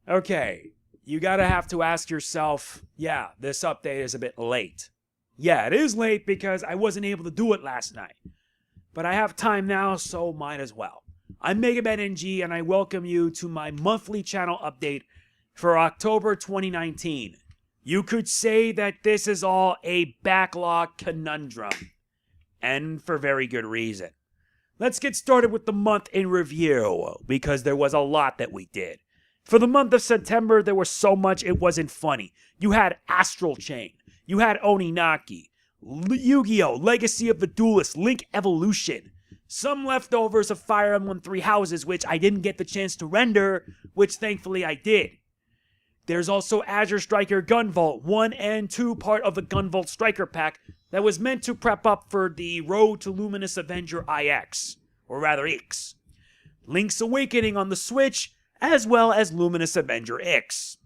Okay, you gotta have to ask yourself, yeah, this update is a bit late. Yeah, it is late because I wasn't able to do it last night. But I have time now, so might as well. I'm MegamanNG, and I welcome you to my monthly channel update for October 2019. You could say that this is all a backlog conundrum. And for very good reason. Let's get started with the month in review, because there was a lot that we did. For the month of September, there was so much it wasn't funny. You had Astral Chain. You had Oninaki. Yu-Gi-Oh! Legacy of the Duelist, Link Evolution. Some leftovers of Fire Emblem Three Houses, which I didn't get the chance to render, which thankfully I did. There's also Azure Striker Gunvolt, 1 and 2 part of the Gunvolt Striker Pack that was meant to prep up for the Road to Luminous Avenger IX, or rather X. Link's Awakening on the Switch, as well as Luminous Avenger X.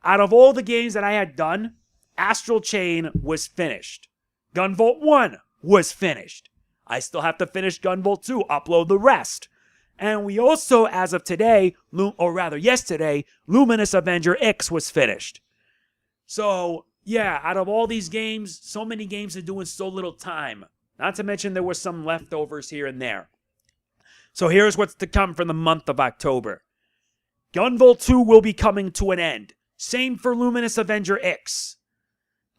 Out of all the games that I had done, Astral Chain was finished. Gunvolt 1 was finished. I still have to finish Gunvolt 2, upload the rest. And we also, as of today, or rather yesterday, Luminous Avenger X was finished. So, yeah, out of all these games, so many games are doing so little time. Not to mention there were some leftovers here and there. So here's what's to come for the month of October. Gunvolt 2 will be coming to an end. Same for Luminous Avenger X.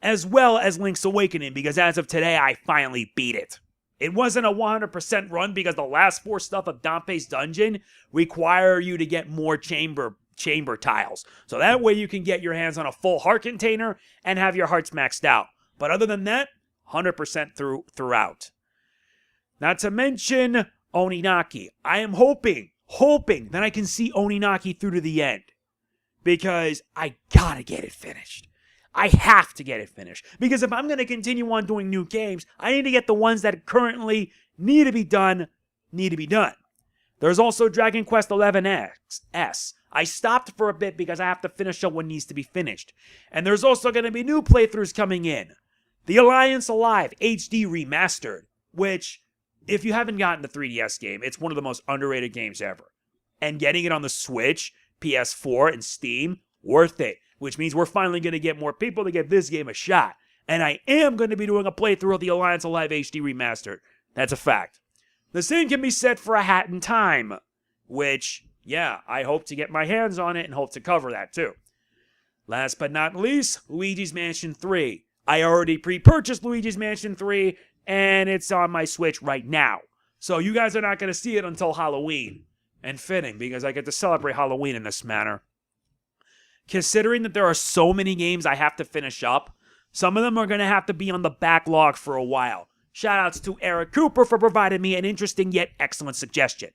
As well as Link's Awakening, because as of today, I finally beat it. It wasn't a 100% run because the last 4 stuff of Dante's Dungeon require you to get more chamber tiles. So that way you can get your hands on a full heart container and have your hearts maxed out. But other than that, 100% throughout. Not to mention Oninaki. I am hoping that I can see Oninaki through to the end. Because I gotta get it finished. I have to get it finished. Because if I'm going to continue on doing new games, I need to get the ones that currently need to be done. There's also Dragon Quest XI. I stopped for a bit because I have to finish up what needs to be finished. And there's also going to be new playthroughs coming in. The Alive HD Remastered. Which, if you haven't gotten the 3DS game, it's one of the most underrated games ever. And getting it on the Switch, PS4, and Steam, worth it. Which means we're finally going to get more people to give this game a shot. And I am going to be doing a playthrough of the Alive HD Remastered. That's a fact. The same can be said for A Hat in Time. Which, yeah, I hope to get my hands on it and hope to cover that too. Last but not least, Luigi's Mansion 3. I already pre-purchased Luigi's Mansion 3, and it's on my Switch right now. So you guys are not going to see it until Halloween. And fitting, because I get to celebrate Halloween in this manner. Considering that there are so many games I have to finish up, some of them are going to have to be on the backlog for a while. Shoutouts to Eric Cooper for providing me an interesting yet excellent suggestion.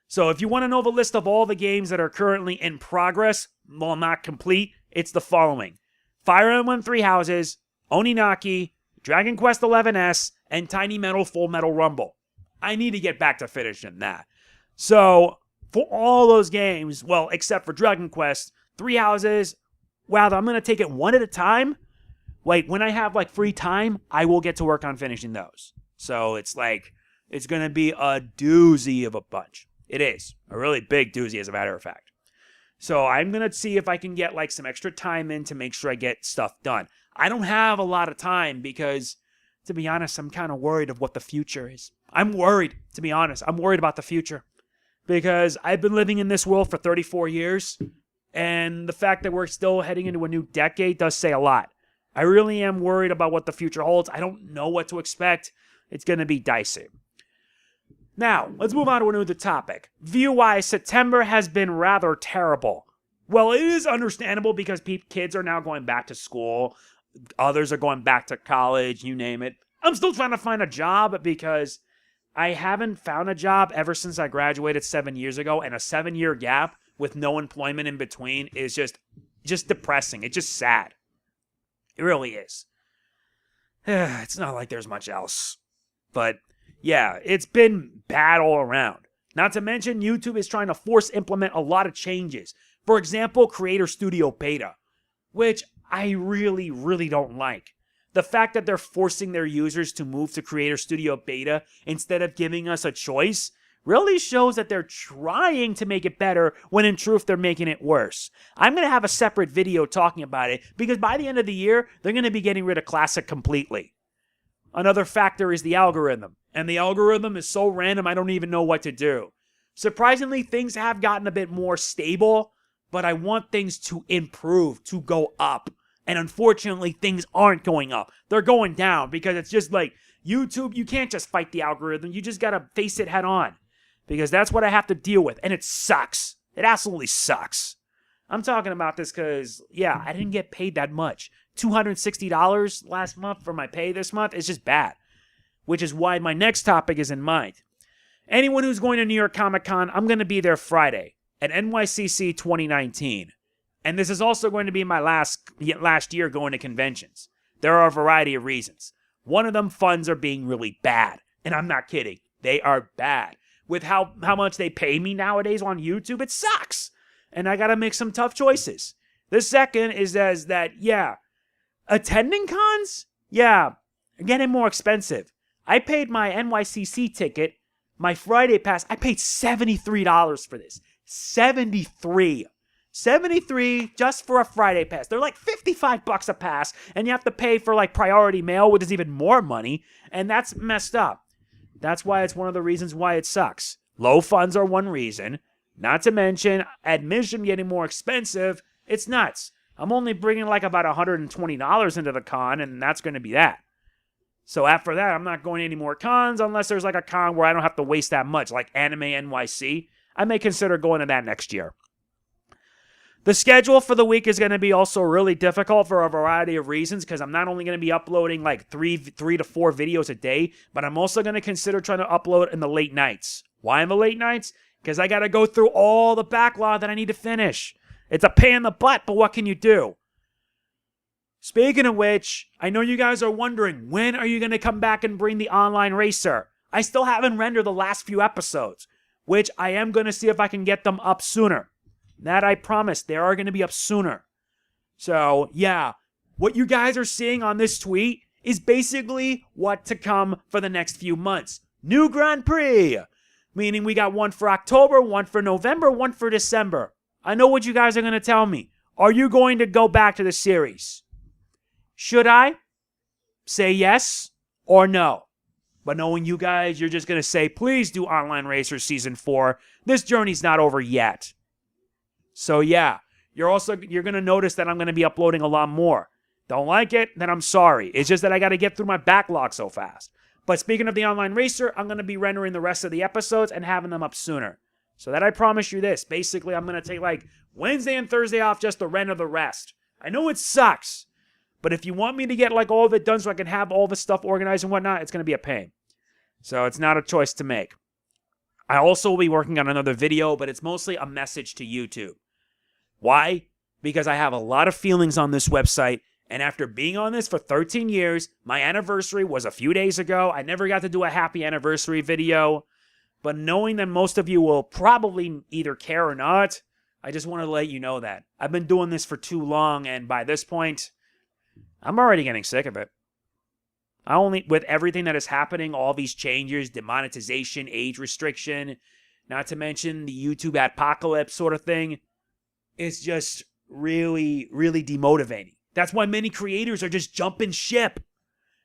So if you want to know the list of all the games that are currently in progress, while not complete, it's the following. Fire Emblem Three Houses, Oninaki, Dragon Quest XI, and Tiny Metal Full Metal Rumble. I need to get back to finishing that. So, for all those games, well, except for Dragon Quest, Three Houses, wow, I'm going to take it one at a time. Like, when I have, free time, I will get to work on finishing those. So, it's going to be a doozy of a bunch. It is. A really big doozy, as a matter of fact. So, I'm going to see if I can get, some extra time in to make sure I get stuff done. I don't have a lot of time because, to be honest, I'm kind of worried of what the future is. I'm worried, to be honest. I'm worried about the future. Because I've been living in this world for 34 years. And the fact that we're still heading into a new decade does say a lot. I really am worried about what the future holds. I don't know what to expect. It's going to be dicey. Now, let's move on to another topic. View-wise, September has been rather terrible. Well, it is understandable because kids are now going back to school. Others are going back to college, you name it. I'm still trying to find a job because I haven't found a job ever since I graduated 7 years ago, and a 7-year gap with no employment in between is just depressing. It's just sad. It really is. It's not like there's much else. But, yeah, it's been bad all around. Not to mention, YouTube is trying to force implement a lot of changes. For example, Creator Studio Beta, which I really, really don't like. The fact that they're forcing their users to move to Creator Studio Beta instead of giving us a choice really shows that they're trying to make it better when in truth they're making it worse. I'm going to have a separate video talking about it because by the end of the year, they're going to be getting rid of Classic completely. Another factor is the algorithm, and the algorithm is so random I don't even know what to do. Surprisingly, things have gotten a bit more stable, but I want things to improve, to go up. And unfortunately, things aren't going up. They're going down because it's just like YouTube, you can't just fight the algorithm. You just got to face it head on because that's what I have to deal with. And it sucks. It absolutely sucks. I'm talking about this because, yeah, I didn't get paid that much. $260 last month for my pay this month is just bad, which is why my next topic is in mind. Anyone who's going to New York Comic Con, I'm going to be there Friday at NYCC 2019. And this is also going to be my last year going to conventions. There are a variety of reasons. One of them, funds are being really bad. And I'm not kidding. They are bad. With how much they pay me nowadays on YouTube, it sucks. And I got to make some tough choices. The second is that, yeah, attending cons? Yeah, getting more expensive. I paid my NYCC ticket, my Friday pass, I paid $73 for this. $73 just for a Friday pass. They're like $55 a pass, and you have to pay for like priority mail, which is even more money, and that's messed up. That's why it's one of the reasons why it sucks. Low funds are one reason. Not to mention, admission getting more expensive. It's nuts. I'm only bringing like about $120 into the con, and that's going to be that. So after that, I'm not going to any more cons unless there's like a con where I don't have to waste that much, like Anime NYC. I may consider going to that next year. The schedule for the week is going to be also really difficult for a variety of reasons because I'm not only going to be uploading like three to four videos a day, but I'm also going to consider trying to upload in the late nights. Why in the late nights? Because I got to go through all the backlog that I need to finish. It's a pain in the butt, but what can you do? Speaking of which, I know you guys are wondering, when are you going to come back and bring the online racer? I still haven't rendered the last few episodes, which I am going to see if I can get them up sooner. That I promise, they are going to be up sooner. So, yeah, what you guys are seeing on this tweet is basically what to come for the next few months. New Grand Prix, meaning we got one for October, one for November, one for December. I know what you guys are going to tell me. Are you going to go back to the series? Should I say yes or no? But knowing you guys, you're just going to say, please do Online Racer Season 4. This journey's not over yet. So yeah, you're going to notice that I'm going to be uploading a lot more. Don't like it? Then I'm sorry. It's just that I got to get through my backlog so fast. But speaking of the Online Racer, I'm going to be rendering the rest of the episodes and having them up sooner. So that I promise you this. Basically, I'm going to take like Wednesday and Thursday off just to render the rest. I know it sucks. But if you want me to get like all of it done so I can have all the stuff organized and whatnot, it's going to be a pain. So it's not a choice to make. I also will be working on another video, but it's mostly a message to YouTube. Why? Because I have a lot of feelings on this website, and after being on this for 13 years, my anniversary was a few days ago. I never got to do a happy anniversary video, but knowing that most of you will probably either care or not, I just want to let you know that. I've been doing this for too long, and by this point, I'm already getting sick of it. With everything that is happening, all these changes, demonetization, age restriction, not to mention the YouTube apocalypse sort of thing, it's just really, really demotivating. That's why many creators are just jumping ship.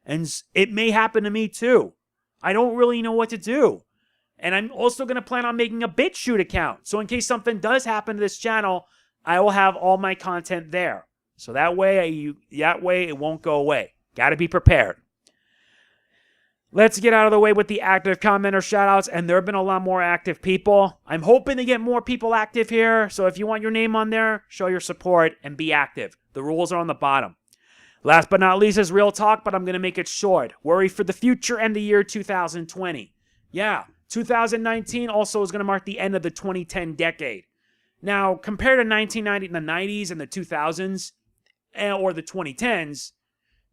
And it may happen to me too. I don't really know what to do. And I'm also going to plan on making a BitChute account. So in case something does happen to this channel, I will have all my content there. So that way it won't go away. Got to be prepared. Let's get out of the way with the active commenter shoutouts, and there have been a lot more active people. I'm hoping to get more people active here, so if you want your name on there, show your support and be active. The rules are on the bottom. Last but not least is Real Talk, but I'm going to make it short. Worry for the future and the year 2020. Yeah, 2019 also is going to mark the end of the 2010 decade. Now, compared to 1990, the 90s and the 2000s, or the 2010s,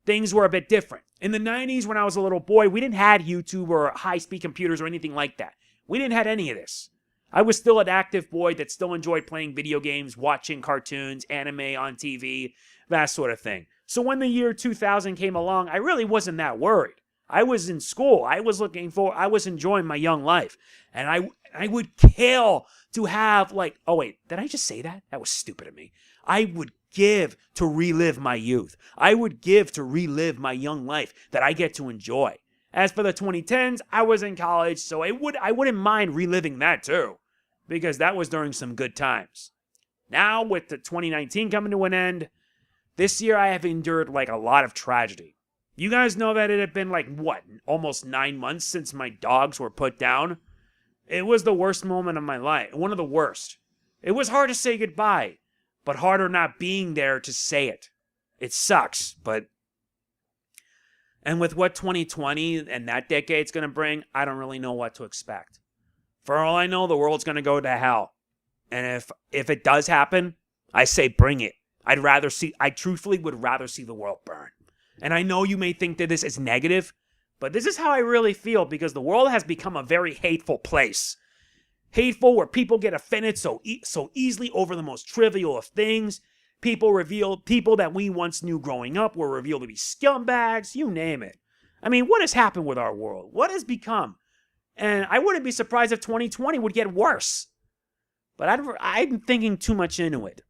things were a bit different. In the 90s, when I was a little boy, we didn't have YouTube or high-speed computers or anything like that. We didn't have any of this. I was still an active boy that still enjoyed playing video games, watching cartoons, anime on TV, that sort of thing. So when the year 2000 came along, I really wasn't that worried. I was in school. I was enjoying my young life. And I would kill to have like, oh wait, did I just say that? That was stupid of me. I would give to relive my youth. I would give to relive my young life that I get to enjoy. As for the 2010s, I was in college, so I wouldn't mind reliving that too, because that was during some good times. Now, with the 2019 coming to an end, this year I have endured like a lot of tragedy. You guys know that it had been like, what, almost 9 months since my dogs were put down? It was the worst moment of my life, one of the worst. It was hard to say goodbye, but harder not being there to say it. It sucks, but... And with what 2020 and that decade's going to bring, I don't really know what to expect. For all I know, the world's going to go to hell. And if it does happen, I say bring it. I truthfully would rather see the world burn. And I know you may think that this is negative, but this is how I really feel, because the world has become a very hateful place. Hateful, where people get offended so easily over the most trivial of things. People that we once knew growing up were revealed to be scumbags, you name it. I mean, what has happened with our world? What has become? And I wouldn't be surprised if 2020 would get worse. But I'm thinking too much into it.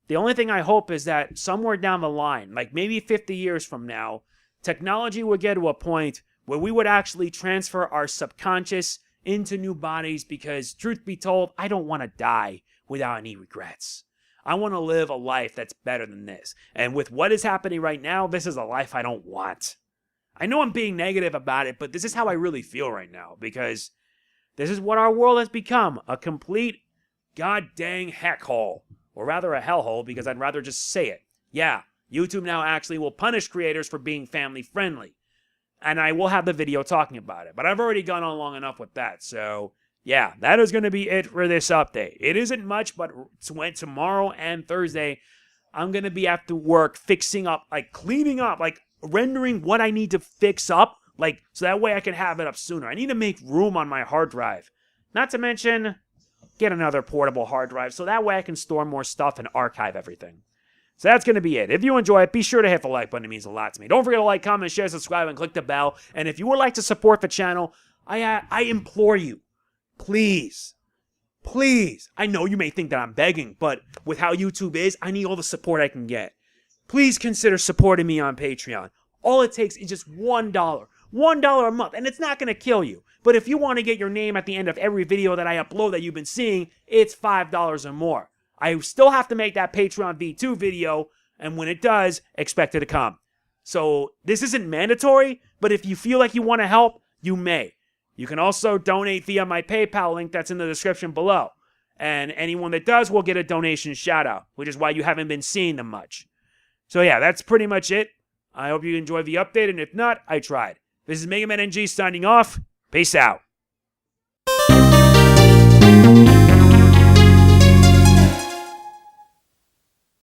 The only thing I hope is that somewhere down the line, like maybe 50 years from now, technology would get to a point where we would actually transfer our subconscious into new bodies, because truth be told, I don't want to die without any regrets. I want to live a life that's better than this. And with what is happening right now, this is a life I don't want. I know I'm being negative about it, but this is how I really feel right now, because this is what our world has become, a complete god dang heck hole. Or rather a hellhole, because I'd rather just say it. Yeah, YouTube now actually will punish creators for being family friendly. And I will have the video talking about it. But I've already gone on long enough with that. So, yeah, that is going to be it for this update. It isn't much, but tomorrow and Thursday, I'm going to be after work fixing up, like cleaning up, like rendering what I need to fix up. Like, so that way I can have it up sooner. I need to make room on my hard drive. Not to mention, get another portable hard drive, so that way I can store more stuff and archive everything. So that's going to be it. If you enjoy it, be sure to hit the like button. It means a lot to me. Don't forget to like, comment, share, subscribe, and click the bell. And if you would like to support the channel, I implore you, please, I know you may think that I'm begging, but with how YouTube is, I need all the support I can get. Please consider supporting me on Patreon. All it takes is just $1. $1 a month, and it's not going to kill you. But if you want to get your name at the end of every video that I upload that you've been seeing, it's $5 or more. I still have to make that Patreon V2 video, and when it does, expect it to come. So this isn't mandatory, but if you feel like you want to help, you may. You can also donate via my PayPal link that's in the description below. And anyone that does will get a donation shout out, which is why you haven't been seeing them much. So yeah, that's pretty much it. I hope you enjoyed the update, and if not, I tried. This is MegamanNG signing off. Peace out.